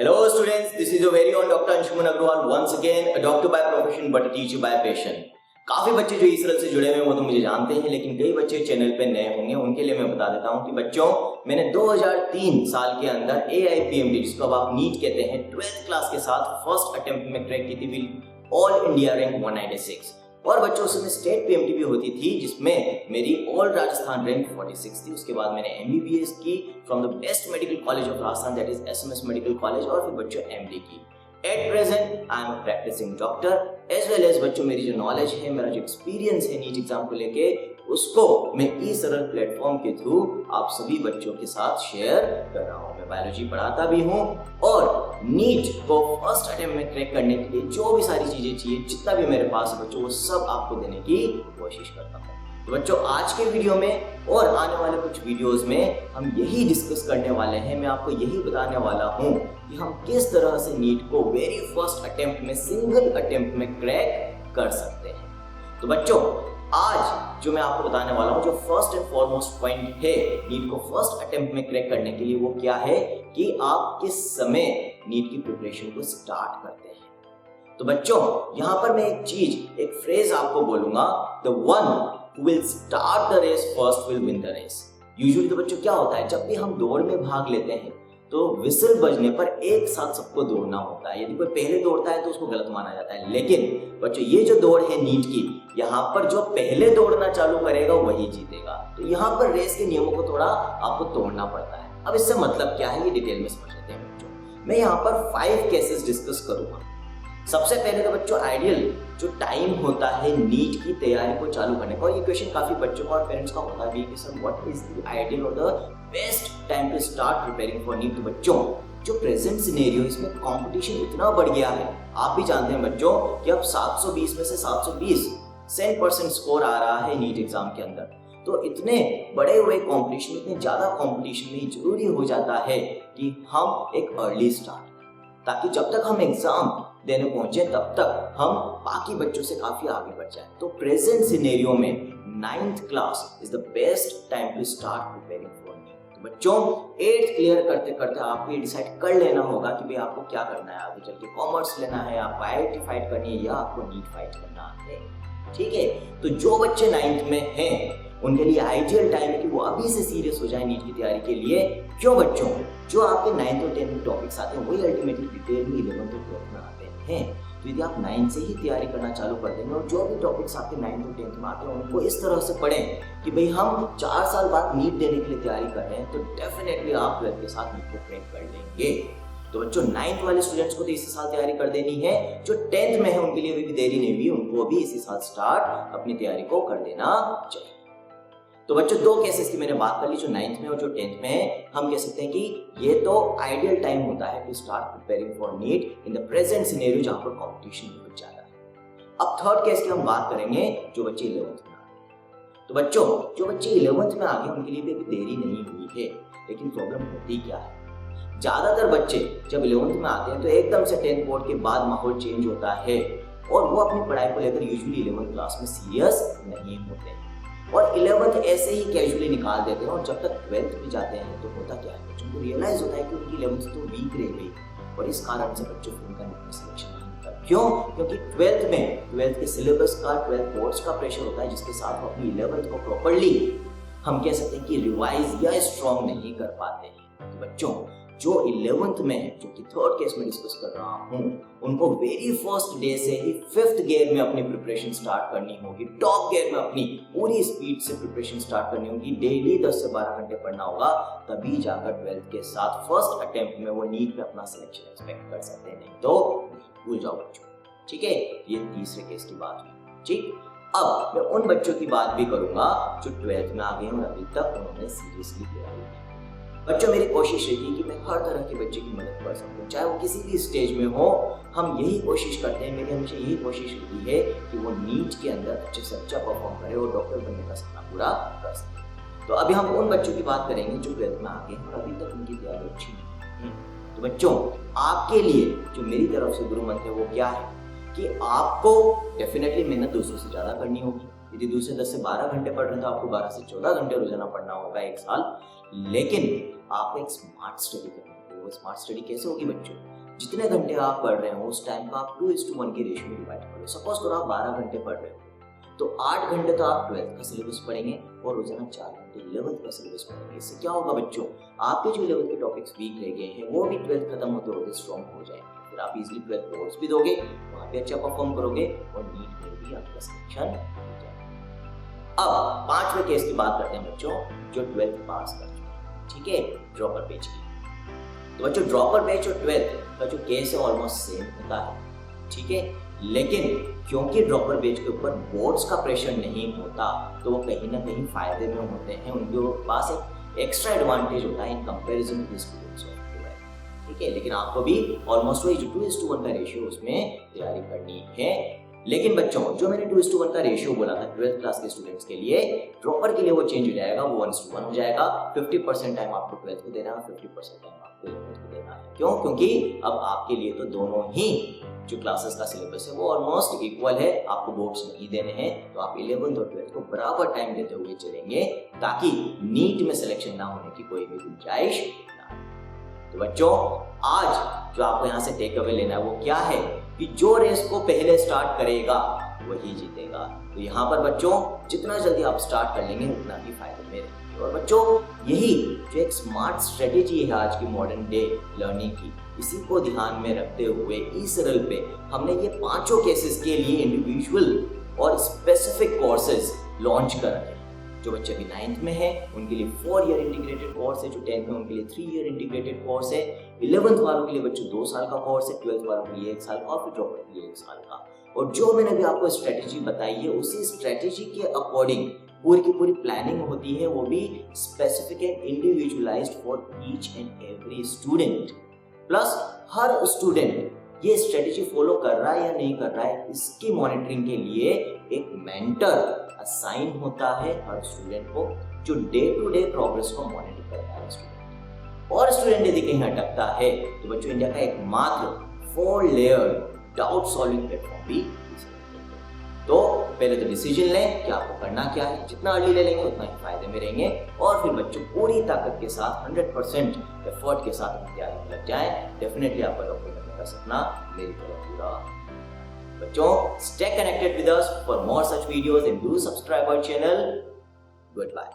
Hello students, this is your very own Dr. Anshuman Agrawal once again, a doctor by profession but a teacher by passion. काफी बच्चे जो इस तरह से जुड़े हुए हैं वो तो मुझे जानते हैं, लेकिन कई बच्चे चैनल पे नए होंगे, उनके लिए मैं बता देता हूं कि बच्चों मैंने 2003 साल के अंदर AIPMD, जिसको अब आप नीट कहते हैं, 12th क्लास के साथ फर्स्ट अटेम्प्ट में क्रैक की थी विद ऑल इंडिया रैंक 196। और बच्चों उसमें स्टेट PMT भी होती थी जिसमें मेरी ऑल राजस्थान रैंक 46 थी। उसके बाद मैंने MBBS की from the best medical college of Rajasthan, that is SMS medical college, और फिर बच्चों MD की। At present I am a practising doctor as well as बच्चों मेरी जो नॉलेज है, मेरा जो एक्सपीरियंस है नीट एग्जाम को लेके, उसको मैं इस सरल प्लेटफॉर्म के थ्रू आप सभी बच्चों के साथ शेयर कर रहा हूँ। मैं बायोलॉजी पढ़ाता भी हूँ और नीट को फर्स्ट अटेम्प्ट में क्रैक करने के लिए जो भी सारी चीजें चाहिए, जितना भी मेरे पास है बच्चों, वो सब आपको देने की कोशिश करता हूँ। तो बच्चों आज के वीडियो में और आने वाले कुछ वीडियोस में हम यही डिस्कस करने वाले हैं। मैं आपको यही बताने वाला हूँ कि हम किस तरह से नीट को वेरी फर्स्ट अटेम्प्ट में, सिंगल अटेम्प्ट में क्रैक कर सकते हैं। तो बच्चों आज जो मैं आपको बताने वाला हूँ, जो फर्स्ट एंड फॉरमोस्ट पॉइंट है नीट को फर्स्ट अटेम्प्ट में क्रैक करने के लिए, वो क्या है कि आप किस समय नीट की प्रिपरेशन को स्टार्ट करते हैं। तो बच्चों यहाँ पर मैं एक चीज, एक फ्रेज आपको बोलूंगा, the one who will start the race first will win the race। Usually तो बच्चों क्या होता है, जब भी हम दौड़ में भाग लेते हैं तो विसल बजने पर एक साथ सबको दौड़ना होता है। यदि कोई पहले दौड़ता है तो उसको गलत माना जाता है, लेकिन बच्चों ये जो दौड़ है नीट की, यहाँ पर जो पहले दौड़ना चालू करेगा वही जीतेगा। तो यहाँ पर रेस के नियमों को थोड़ा आपको तोड़ना पड़ता है। अब इससे मतलब क्या है ये डिटेल में समझ लेते हैं बच्चों। मैं यहाँ पर 5 केसेस डिस्कस करूंगा। सबसे पहले तो बच्चों आइडियल जो टाइम होता है नीट की तैयारी को चालू करने का, और ये क्वेश्चन काफी बच्चों का और पेरेंट्स का होता है कि sir what is the ideal or the best time to start preparing for NEET. तो बच्चों जो प्रेजेंट सिनेरियो, इसमें कंपटीशन इतना बढ़ गया है, आप भी जानते हैं बच्चों कि अब 720 में से 720 100% स्कोर आ रहा है नीट एग्जाम के अंदर। तो इतने बड़े हुए कंपटीशन, इतने ज्यादा कंपटीशन में जरूरी हो जाता है कि हम एक अर्ली स्टार्ट, ताकि जब तक हम एग्जाम देने पहुंचे तब तक हम बाकी बच्चों से काफी आगे बढ़ जाए। तो प्रेजेंट सिनेरियो में 9th class is the best time to start preparing for NEET. तो बच्चों 8th क्लियर करते करते आपको ये डिसाइड कर लेना होगा कि भाई आपको क्या करना है आगे चल के। कॉमर्स लेना है, आपको IIT फाइट करनी है, या आपको नीट फाइट करना है। ठीक है, तो जो बच्चे 9th में हैं उनके लिए आइडियल टाइम है कि वो अभी से सीरियस हो जाए नीट की तैयारी के लिए। क्यों बच्चों, जो आपके 9th और 10th में टॉपिक्स आते हैं वही अल्टीमेटली डिटेल में 11th और 12th में आते हैं। तो यदि आप 9th से ही तैयारी करना चालू कर देंगे और जो भी टॉपिक्स आपके 9th और 10th में आते हैं उनको इस तरह से पढ़ें कि भाई हम 4 साल बाद नीट देने के लिए तैयारी कर रहे हैं, तो डेफिनेटली आप 12th के साथ नीट को क्रैक कर लेंगे। तो बच्चों 9th वाले स्टूडेंट्स को तो इसी साल तैयारी कर देनी है, जो 10th में है उनके लिए भी देरी नहीं हुई, उनको भी इसी साल स्टार्ट अपनी तैयारी को कर देना चाहिए। तो बच्चों 2 केसेस की मैंने बात कर ली, जो 9th में और जो 10th में है। हम कह सकते हैं कि ये तो आइडियल टाइम होता है to start preparing for NEET in the present scenario जहां पर कंपटीशन बहुत ज्यादा है। अब 3rd केस की हम बात करेंगे, जो बच्चे 11th में आ गए। तो बच्चों जो बच्चे 11th में आ गए उनके लिए भी अभी देरी नहीं हुई है, लेकिन प्रॉब्लम होती क्या है, ज्यादातर बच्चे जब 11th में आते हैं तो एकदम से 10th बोर्ड के बाद माहौल चेंज होता है और वो अपनी पढ़ाई को लेकर यूजुअली 11th क्लास में सीरियस नहीं होते हैं और 11th ऐसे ही कैजुअली निकाल देते हैं। और जब तक 12th में जाते हैं तो होता क्या है, बच्चों को रियलाइज होता है कि उनकी 11th तो वीक रह गई और इस कारण से बच्चों को उनका नीट में सिलेक्शन नहीं होता। क्यों? क्योंकि 12th के सिलेबस का, 12th बोर्ड्स का प्रेशर होता है, जिसके साथ वो अपनी 11th को प्रॉपर्ली हम कह सकते हैं कि रिवाइज या स्ट्रॉन्ग नहीं कर पाते हैं। तो बच्चों जो 11th में है, जो कि 3rd केस में डिस्कस कर रहा हूँ, उनको वेरी फर्स्ट डे से ही 5th गियर में अपनी प्रिपरेशन स्टार्ट करनी होगी। टॉप गियर में अपनी पूरी स्पीड से प्रिपरेशन स्टार्ट करनी होगी। डेली 10 से 12 घंटे पढ़ना होगा, तभी जाकर 12th के साथ फर्स्ट अटेम्प्ट में वो नीट में अपना सिलेक्शन एक्सपेक्ट कर सकते हैं, नहीं तो भूल जाओ बच्चों। ठीक है, ये तीसरे केस की बात हुई। ठीक, अब मैं उन बच्चों की बात भी करूंगा जो 12th में आ गए और अभी तक उन्होंने सीरियसली तैयारी नहीं। बच्चों मेरी कोशिश रहेगी कि मैं हर तरह के बच्चे की मदद कर सकूं, चाहे वो किसी भी स्टेज में हो। हम यही कोशिश करते हैं, मेरी हमेशा यही कोशिश रहती है कि वो नीट के अंदर अच्छे से अच्छा परफॉर्म करे और डॉक्टर बनने का सपना पूरा कर सके। तो अभी हम उन बच्चों की बात करेंगे जो 12th में आ गए और अभी तक उनकी तैयारी अच्छी नहीं है। तो बच्चों आपके लिए जो मेरी तरफ से गुरु मंत्र है वो क्या है कि आपको डेफिनेटली मेहनत दूसरों से ज्यादा करनी होगी। यदि दूसरे 10 से 12 घंटे पढ़ रहे हैं तो आपको 12 से 14 घंटे रोजाना पढ़ना होगा एक साल, लेकिन आपको एक स्मार्ट स्टडी करनी होगी। वो तो स्मार्ट स्टडी कैसे होगी बच्चों? जितने घंटे आप पढ़ रहे हो उस टाइम का आप 2:1 के रेशियो में डिवाइड करो। सपोज करो आप 12 घंटे पढ़ रहे हो तो 8 घंटे तो आप 12th का सिलेबस पढ़ेंगे और रोजाना 4 घंटे 11th का सिलेबस पढ़ेंगे। इससे क्या होगा बच्चों, आपके जो 11th के टॉपिक्स वीक रह गए हैं वो भी 12th खत्म होते होते स्ट्रॉन्ग हो जाएंगे। फिर आप इजीली 12th बोर्ड्स भी दोगे, वहाँ पे अच्छा परफॉर्म करोगे और नीट में भी आपका सिलेक्शन हो जाएगा। अब 5वें केस की बात करते हैं बच्चों, जो 12th पास कर चुके हैं, ठीक है, ड्रॉपर बैच की। तो बच्चों ड्रॉपर बैच और 12th का जो केस है ऑलमोस्ट सेम होता है, ठीक है, लेकिन क्योंकि ड्रॉपर बैच के ऊपर बोर्ड्स का प्रेशर नहीं होता तो वो कहीं ना कहीं फायदे में होते हैं। उनके पास एक एक्स्ट्रा एडवांटेज होता है in comparison to students of twelfth, ठीक है। लेकिन आपको भी ऑलमोस्ट वही जो 2:1 का रेशियो उसमें तैयारी करनी है। लेकिन बच्चों जो मैंने 2:1 का रेशियो बोला था 12th क्लास के स्टूडेंट्स के लिए, ड्रॉपर के लिए वो चेंज हो जाएगा, वो 1:1 हो जाएगा। 50% टाइम आपको 12th को देना है, 50% टाइम आपको 11th को देना है। क्यों? क्योंकि अब आपके लिए तो दोनों ही जो क्लासेस का सिलेबस है वो ऑलमोस्ट इक्वल है, आपको बोर्ड्स नहीं देने हैं, तो आप 11th और 12th को बराबर टाइम देते हुए चलेंगे ताकि नीट में सिलेक्शन ना होने की कोई भी गुंजाइश ना हो। तो बच्चों आज जो आपको यहाँ से टेक अवे लेना है वो क्या है कि जो रेस को पहले स्टार्ट करेगा वही जीतेगा। तो यहाँ पर बच्चों जितना जल्दी आप स्टार्ट कर लेंगे उतना ही फायदे में रहेंगे। और बच्चों यही जो एक स्मार्ट स्ट्रेटेजी है आज की मॉडर्न डे लर्निंग की, इसी को ध्यान में रखते हुए इस सरल पे हमने ये 5 केसेस के लिए इंडिविजुअल और स्पेसिफिक कोर्सेज लॉन्च कर रहे हैं। जो बच्चे अभी 9th में है उनके लिए 4 ईयर इंटीग्रेटेड कोर्स है, जो 10th में उनके लिए 3 ईयर इंटीग्रेटेड कोर्स है, 11th वालों के लिए बच्चों 2 साल का कोर्स है, 12th वालों के लिए 1 साल का और फिर ड्रॉपर के लिए 1 साल का। और जो मैंने अभी आपको स्ट्रेटेजी बताई है उसी स्ट्रेटेजी के अकॉर्डिंग पूरी की पूरी प्लानिंग होती है, वो भी specific and individualised for each and every student. Plus her student ये स्ट्रेटेजी फॉलो कर रहा है या नहीं कर रहा है इसकी मॉनिटरिंग के लिए एक मेंटर असाइन होता है हर स्टूडेंट को, जो डे टू डे प्रोग्रेस को मॉनिटर करता है स्टूडेंट। और स्टूडेंट यदि कहीं अटकता है तो बच्चों इंडिया का एकमात्र 4 लेयर डाउट सॉल्विंग प्लेटफॉर्म भी। तो पहले तो डिसीजन लें कि आपको करना क्या है, जितना अर्ली ले लेंगे उतना ही फायदे में रहेंगे। और फिर बच्चों पूरी ताकत के साथ 100% एफर्ट के साथ तैयारी में लग जाएं, डेफिनेटली आपका डॉक्टर बनने का सपना मेरी तरफ पूरा। बच्चों stay connected with us for more such videos and do subscribe our channel. Goodbye.